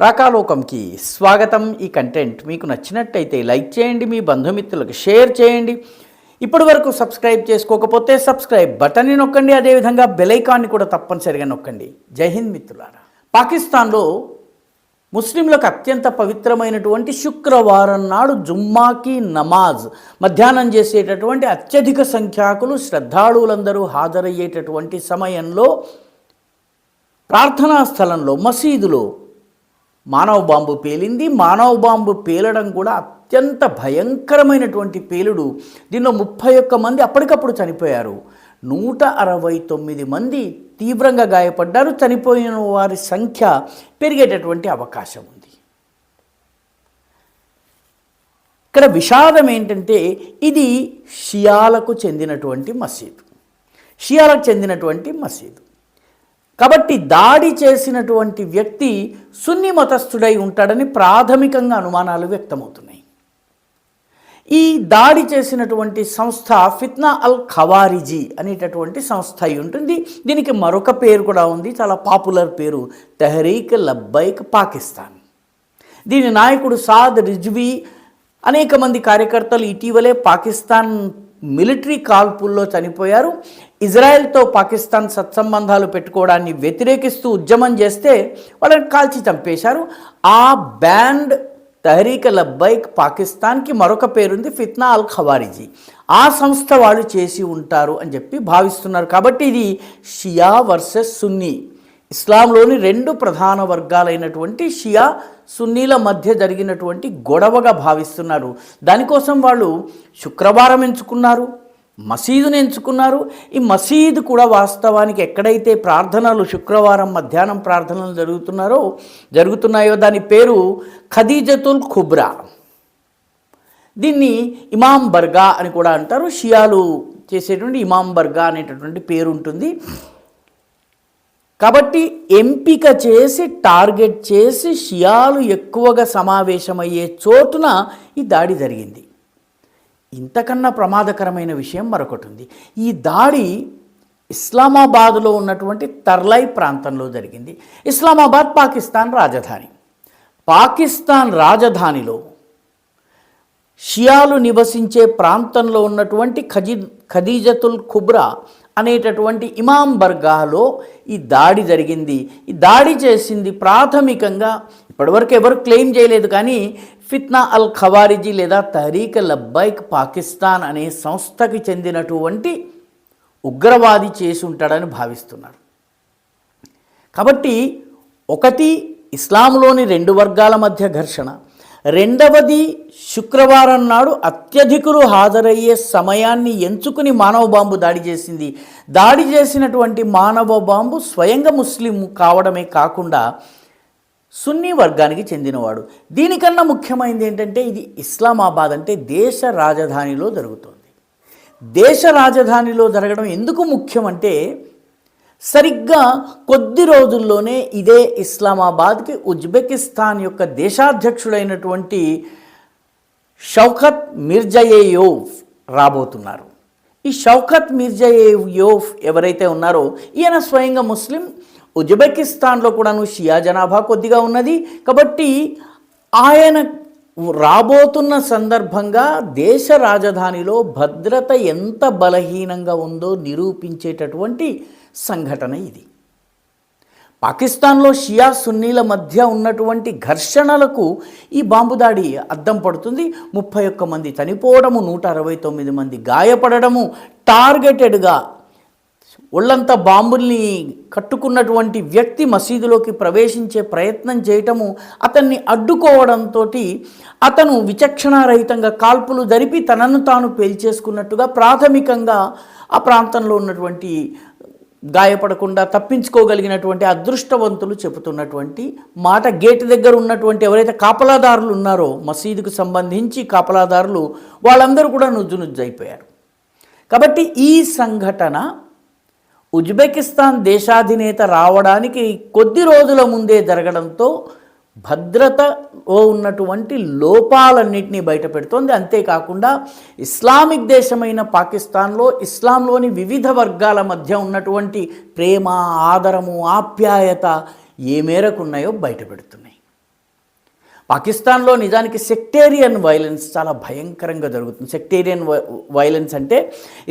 రాకాలోకంకి స్వాగతం. ఈ కంటెంట్ మీకు నచ్చినట్టయితే లైక్ చేయండి, మీ బంధుమిత్రులకు షేర్ చేయండి. ఇప్పటి వరకు సబ్స్క్రైబ్ చేసుకోకపోతే సబ్స్క్రైబ్ బటన్ని నొక్కండి, అదేవిధంగా బెల్ ఐకాన్ని కూడా తప్పనిసరిగా నొక్కండి. జై హింద్ మిత్రులారా. పాకిస్తాన్లో ముస్లింలకు అత్యంత పవిత్రమైనటువంటి శుక్రవారం నాడు జుమ్మాకి నమాజ్ మధ్యాహ్నం చేసేటటువంటి అత్యధిక సంఖ్యాకులు శ్రద్ధాళువులందరూ హాజరయ్యేటటువంటి సమయంలో ప్రార్థనా స్థలంలో మసీదులో మానవ బాంబు పేలింది. మానవ బాంబు పేలడం కూడా అత్యంత భయంకరమైనటువంటి పేలుడు. దీనిలో 31 మంది అప్పటికప్పుడు చనిపోయారు. 169 మంది తీవ్రంగా గాయపడ్డారు. చనిపోయిన వారి సంఖ్య పెరిగేటటువంటి అవకాశం ఉంది. ఇక్కడ విషాదం ఏంటంటే ఇది షియాలకు చెందినటువంటి మసీదు. కాబట్టి దాడి చేసినటువంటి వ్యక్తి సున్నీ మతస్థుడై ఉంటాడని ప్రాథమికంగా అనుమానాలు వ్యక్తమవుతున్నాయి. ఈ దాడి చేసినటువంటి సంస్థ ఫిత్నా అల్ ఖవారిజీ అనేటటువంటి సంస్థ అయి ఉంటుంది. దీనికి మరొక పేరు కూడా ఉంది, చాలా పాపులర్ పేరు, తెహరీక్ లబ్బైక్ పాకిస్తాన్. దీని నాయకుడు సాద్ రిజ్వీ, అనేక మంది కార్యకర్తలు ఇటీవలే పాకిస్తాన్ మిలిటరీ కాల్పుల్లో చనిపోయారు. ఇజ్రాయెల్తో పాకిస్తాన్ సత్సంబంధాలు పెట్టుకోవడాన్ని వ్యతిరేకిస్తూ ఉద్యమం చేస్తే వాళ్ళని కాల్చి చంపేశారు. ఆ బ్యాండ్ తెహరీక్ లబ్బైక్ పాకిస్తాన్కి మరొక పేరుంది, ఫిత్నా అల్ ఖవారిజీ. ఆ సంస్థ వాళ్ళు చేసి ఉంటారు అని చెప్పి భావిస్తున్నారు. కాబట్టి ఇది షియా వర్సెస్ సున్నీ, ఇస్లాంలోని 2 ప్రధాన వర్గాలైనటువంటి షియా సున్నీల మధ్య జరిగినటువంటి గొడవగా భావిస్తున్నారు. దానికోసం వాళ్ళు శుక్రవారం ఎంచుకున్నారు, మసీదును ఎంచుకున్నారు. ఈ మసీదు కూడా వాస్తవానికి ఎక్కడైతే ప్రార్థనలు శుక్రవారం మధ్యాహ్నం ప్రార్థనలు జరుగుతున్నాయో దాని పేరు ఖదీజతుల్ కుబ్రా. దీన్ని ఇమాం బర్గా అని కూడా అంటారు. షియాలు చేసేటువంటి ఇమాం బర్గా అనేటటువంటి పేరు ఉంటుంది. కాబట్టి ఎంపిక చేసి టార్గెట్ చేసి షియాలు ఎక్కువగా సమావేశమయ్యే చోటున ఈ దాడి జరిగింది. ఇంతకన్నా ప్రమాదకరమైన విషయం మరొకటి ఉంది. ఈ దాడి ఇస్లామాబాద్లో ఉన్నటువంటి తర్లై ప్రాంతంలో జరిగింది. ఇస్లామాబాద్ పాకిస్తాన్ రాజధాని. పాకిస్తాన్ రాజధానిలో షియాలు నివసించే ప్రాంతంలో ఉన్నటువంటి ఖదీజతుల్ కుబ్రా అనేటటువంటి ఇమాం బర్గాలో ఈ దాడి జరిగింది. ఈ దాడి చేసింది ప్రాథమికంగా ఇప్పటివరకు ఎవరు క్లెయిమ్ చేయలేదు, కానీ ఫిత్నా అల్ ఖవారిజీ లేదా తెహరీక్ లబ్బైక్ పాకిస్తాన్ అనే సంస్థకి చెందినటువంటి ఉగ్రవాది చేసి ఉంటాడని భావిస్తున్నారు. కాబట్టి ఒకటి ఇస్లాంలోని 2 వర్గాల మధ్య ఘర్షణ, రెండవది శుక్రవారం నాడు అత్యధికులు హాజరయ్యే సమయాన్ని ఎంచుకుని మానవ బాంబు దాడి చేసింది. దాడి చేసినటువంటి మానవ బాంబు స్వయంగా ముస్లిం కావడమే కాకుండా సున్నీ వర్గానికి చెందినవాడు. దీనికన్నా ముఖ్యమైనది ఏంటంటే ఇది ఇస్లామాబాద్ అంటే దేశ రాజధానిలో జరుగుతుంది. దేశ రాజధానిలో జరగడం ఎందుకు ముఖ్యమంటే సరిగ్గా కొద్ది రోజుల్లోనే ఇదే ఇస్లామాబాద్కి ఉజ్బెకిస్తాన్ యొక్క దేశాధ్యక్షుడైనటువంటి షౌకత్ మిర్జయేయోవ్ రాబోతున్నారు. ఈ షౌకత్ మిర్జయేయోవ్ ఎవరైతే ఉన్నారో ఈయన స్వయంగా ముస్లిం. ఉజ్బెకిస్తాన్లో కూడాను షియా జనాభా కొద్దిగా ఉన్నది. కాబట్టి ఆయన రాబోతున్న సందర్భంగా దేశ రాజధానిలో భద్రత ఎంత బలహీనంగా ఉందో నిరూపించేటటువంటి సంఘటన ఇది. పాకిస్తాన్లో షియా సున్నీల మధ్య ఉన్నటువంటి ఘర్షణలకు ఈ బాంబు దాడి అద్దం పడుతుంది. 31 మంది చనిపోవడము, 169 మంది గాయపడము, టార్గెటెడ్గా ఒళ్ళంతా బాంబుల్ని కట్టుకున్నటువంటి వ్యక్తి మసీదులోకి ప్రవేశించే ప్రయత్నం చేయటము, అతన్ని అడ్డుకోవడంతో అతను విచక్షణారహితంగా కాల్పులు జరిపి తనను తాను పేల్చేసుకున్నట్టుగా ప్రాథమికంగా ఆ ప్రాంతంలో ఉన్నటువంటి గాయపడకుండా తప్పించుకోగలిగినటువంటి అదృష్టవంతులు చెబుతున్నటువంటి మాట. గేటు దగ్గర ఉన్నటువంటి ఎవరైతే కాపలాదారులు ఉన్నారో మసీదుకు సంబంధించి కాపలాదారులు వాళ్ళందరూ కూడా నుజ్జునుజ్జైపోయారు. కాబట్టి ఈ సంఘటన ఉజ్బెకిస్తాన్ దేశాధినేత రావడానికి కొద్ది రోజుల ముందే జరగడంతో భద్రతలో ఉన్నటువంటి లోపాలన్నింటినీ బయటపెడుతోంది. అంతేకాకుండా ఇస్లామిక్ దేశమైన పాకిస్తాన్లో ఇస్లాంలోని వివిధ వర్గాల మధ్య ఉన్నటువంటి ప్రేమ, ఆదరము, ఆప్యాయత ఏ మేరకు ఉన్నాయో బయటపెడుతున్నాయి. పాకిస్తాన్లో నిజానికి సెక్టేరియన్ వైలెన్స్ చాలా భయంకరంగా జరుగుతుంది. సెక్టేరియన్ వైలెన్స్ అంటే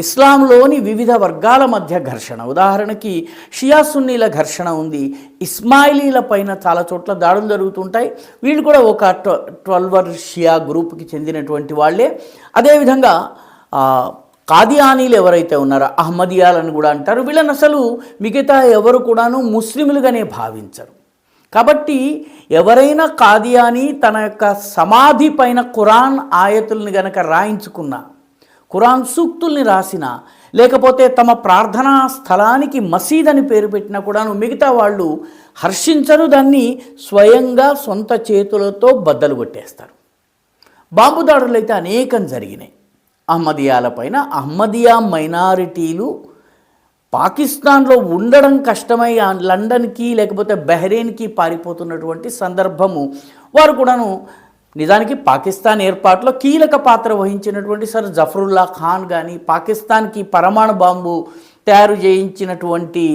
ఇస్లాంలోని వివిధ వర్గాల మధ్య ఘర్షణ. ఉదాహరణకి షియా సున్నీల ఘర్షణ ఉంది. ఇస్మాయిలీల పైన చాలా చోట్ల దాడులు జరుగుతుంటాయి. వీళ్ళు కూడా ఒక 12 షియా గ్రూప్కి చెందినటువంటి వాళ్ళే. అదేవిధంగా కాదియానీలు ఎవరైతే ఉన్నారో అహ్మదియాలని కూడా అంటారు. వీళ్ళని అసలు మిగతా ఎవరు కూడాను ముస్లింలుగానే భావించరు. కాబట్టి ఎవరైనా కాదియానీ తన యొక్క సమాధి పైన ఖురాన్ ఆయతుల్ని గనక రాయించుకున్నా, ఖురాన్ సూక్తుల్ని రాసినా, లేకపోతే తమ ప్రార్థనా స్థలానికి మసీద్ అని పేరు పెట్టినా కూడాను మిగతా వాళ్ళు హర్షించరు. దాన్ని స్వయంగా సొంత చేతులతో బద్దలు కొట్టేస్తారు. బాంబు దాడులు అయితే అనేకం జరిగినాయి అహ్మదియాల పైన. అహ్మదియా మైనారిటీలు పాకిస్తాన్లో ఉండడం కష్టమై లండన్కి లేకపోతే బహ్రెయిన్కి పారిపోతున్నటువంటి సందర్భము. వారు కూడాను నిజానికి పాకిస్తాన్ ఏర్పాటులో కీలక పాత్ర వహించినటువంటి సర్ జఫరుల్లా ఖాన్ కానీ, పాకిస్తాన్కి పరమాణు బాంబు తయారు చేయించినటువంటి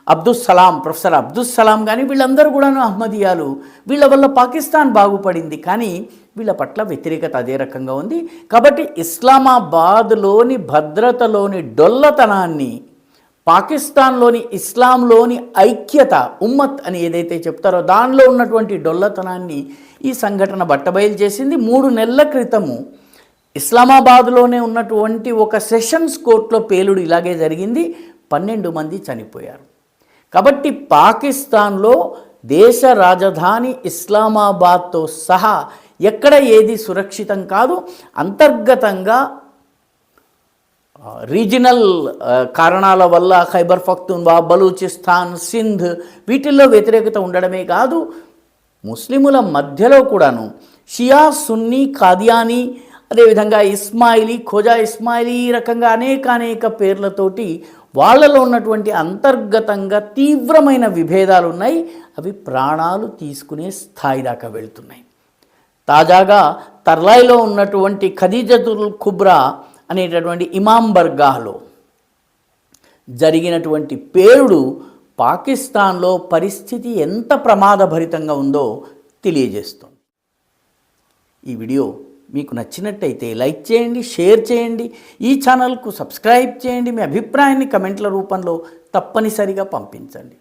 ప్రొఫెసర్ అబ్దుస్సలాం కానీ, వీళ్ళందరూ కూడాను అహ్మదియాలు. వీళ్ళ వల్ల పాకిస్తాన్ బాగుపడింది, కానీ వీళ్ళ పట్ల వ్యతిరేకత అదే రకంగా ఉంది. కాబట్టి ఇస్లామాబాద్లోని భద్రతలోని డొల్లతనాన్ని, పాకిస్తాన్లోని ఇస్లాంలోని ఐక్యత, ఉమ్మత్ అని ఏదైతే చెప్తారో దానిలో ఉన్నటువంటి డొల్లతనాన్ని ఈ సంఘటన బట్టబయలు చేసింది. 3 నెలల క్రితము ఇస్లామాబాద్లోనే ఉన్నటువంటి ఒక సెషన్స్ కోర్టులో పేలుడు ఇలాగే జరిగింది. 12 మంది చనిపోయారు. కాబట్టి పాకిస్తాన్లో దేశ రాజధాని ఇస్లామాబాద్తో సహా ఎక్కడ ఏది సురక్షితం కాదు. అంతర్గతంగా రీజనల్ కారణాల వల్ల ఖైబర్ పఖ్తూన్ఖ్వా, బలూచిస్తాన్, సింధ్ వీటిల్లో వ్యతిరేకత ఉండడమే కాదు, ముస్లిముల మధ్యలో కూడాను షియా, సున్నీ, కాదియానీ, అదేవిధంగా ఇస్మాయిలీ, ఖోజా ఇస్మాయిలీ, ఈ రకంగా అనేక పేర్లతోటి వాళ్ళలో ఉన్నటువంటి అంతర్గతంగా తీవ్రమైన విభేదాలు ఉన్నాయి. అవి ప్రాణాలు తీసుకునే స్థాయి దాకా వెళ్తున్నాయి. తాజాగా తర్లాయిలో ఉన్నటువంటి ఖదీజతుల్ కుబ్రా అనేటటువంటి ఇమాం బర్గాహ్లో జరిగినటువంటి పేలుడు పాకిస్తాన్లో పరిస్థితి ఎంత ప్రమాదభరితంగా ఉందో తెలియజేస్తుంది. ఈ వీడియో మీకు నచ్చినట్టయితే లైక్ చేయండి, షేర్ చేయండి, ఈ ఛానల్కు సబ్స్క్రైబ్ చేయండి. మీ అభిప్రాయాన్ని కమెంట్ల రూపంలో తప్పనిసరిగా పంపించండి.